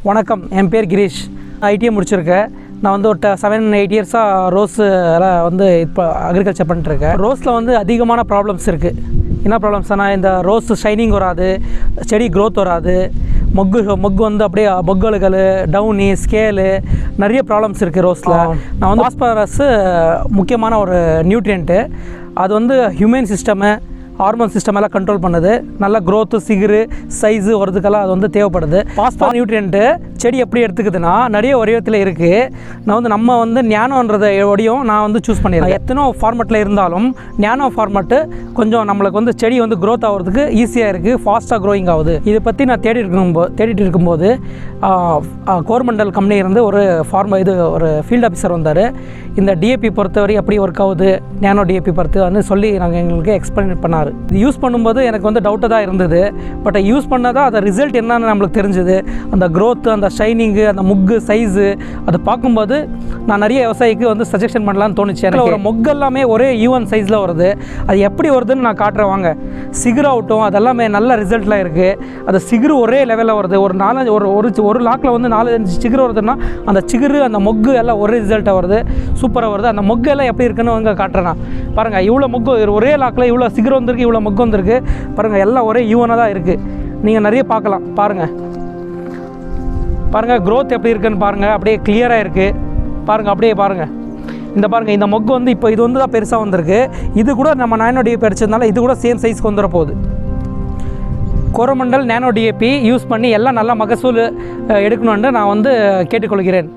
வணக்கம், என் பேர் கிரீஷ். ஐடிஐ முடிச்சிருக்கேன். நான் வந்து ஒரு 7-8 இயர்ஸாக ரோஸ் வந்து இப்போ அக்ரிகல்ச்சர் பண்ணிட்டுருக்கேன். ரோஸில் வந்து அதிகமான ப்ராப்ளம்ஸ் இருக்குது. என்ன ப்ராப்ளம்ஸ்னால், இந்த ரோஸ் ஷைனிங் வராது, செடி க்ரோத் வராது, மொக்கு வந்து அப்படியே மொக்குகள், டவுனி, ஸ்கேலு, நிறைய ப்ராப்ளம்ஸ் இருக்குது ரோஸில். நான் வந்து பாஸ்பரஸ் முக்கியமான ஒரு நியூட்ரியன்ட்டு. அது வந்து ஹியூமன் சிஸ்டமு, ஹார்மோன் சிஸ்டம் எல்லாம் கண்ட்ரோல் பண்ணுது. நல்ல க்ரோத்து, சிகிரு, சைஸு வரதுக்கெல்லாம் அது வந்து தேவைப்படுது. பாஸ்பரஸ் நியூட்ரியன்ட்டு செடி எப்படி எடுத்துக்குதுன்னா நிறைய வடிவத்தில் இருக்குது. நான் வந்து நம்ம வந்து ஞானோன்றத வடிவம் நான் வந்து சூஸ் பண்ணிடுறேன். எத்தனோ ஃபார்மெட்டில் இருந்தாலும் ஞானோ ஃபார்மெட்டு கொஞ்சம் நம்மளுக்கு வந்து செடி வந்து க்ரோத் ஆகிறதுக்கு ஈஸியாக இருக்குது, ஃபாஸ்ட்டாக க்ரோயிங் ஆகுது. இதை பற்றி நான் தேடிட்டு இருக்கும்போது கோரமண்டல் கம்பெனி இருந்து ஒரு ஃபீல்டு ஆஃபீஸர் வந்தார். இந்த டிஏபி பொறுத்தவரை எப்படி ஒர்க் ஆகுது, ஞானோ டிஏபி பொறுத்து வந்து சொல்லி எங்களுக்கு எக்ஸ்பிளைன் பண்ணார். இது யூஸ் பண்ணும்போது எனக்கு வந்து டவுட்டாக தான் இருந்தது. பட் யூஸ் பண்ணாதான் அதை ரிசல்ட் என்னன்னு நம்மளுக்கு தெரிஞ்சுது. அந்த க்ரோத்து, அந்த ஷைனிங்கு, அந்த முக்கு சைஸு அதை பார்க்கும்போது நான் நிறைய விவசாயிக்கு வந்து சஜஷன் பண்ணலான்னு தோணுச்சு. எனக்கு ஒரு மொக்கு எல்லாமே ஒரே ஈவன் சைஸில் வருது. அது எப்படி வருதுன்னு நான் காட்டுறேன் வாங்க. சிகுரு ஆகட்டும், அதெல்லாமே நல்ல ரிசல்ட்லாம் இருக்குது. அந்த சிகுரு ஒரே லெவலில் வருது. ஒரு லாக்கில் வந்து 4-5 சிகுரு வருதுன்னா அந்த சிகுரு, அந்த மொக்கு எல்லாம் ஒரே ரிசல்ட்டாக வருது, சூப்பராக வருது. அந்த மொக்கு எல்லாம் எப்படி இருக்குன்னு வந்து காட்டுறேன். பாருங்கள், இவ்வளோ மொக்கு ஒரே லாக்கில் இவ்வளோ சிகுரு வந்திருக்கு, இவ்வளோ மொக்கு வந்திருக்கு. பாருங்கள், எல்லாம் ஒரே ஈவனாக தான் இருக்குது. நீங்கள் நிறைய பார்க்கலாம். பாருங்கள் க்ரோத் எப்படி இருக்குன்னு பாருங்கள். அப்படியே கிளியராக இருக்குது. பாருங்கள், அப்படியே பாருங்கள். இந்த மொக்கு வந்து இப்போ இது வந்து தான் பெருசாக வந்திருக்கு. இது கூட நம்ம நானோ டிஏபி அடிச்சதுனால இது கூட சேம் சைஸ்க்கு வந்துட போகுது. கோரமண்டல் நானோ டிஏபி யூஸ் பண்ணி எல்லாம் நல்லா மகசூல் எடுக்கணும்னு நான் வந்து கேட்டுக்கொள்கிறேன்.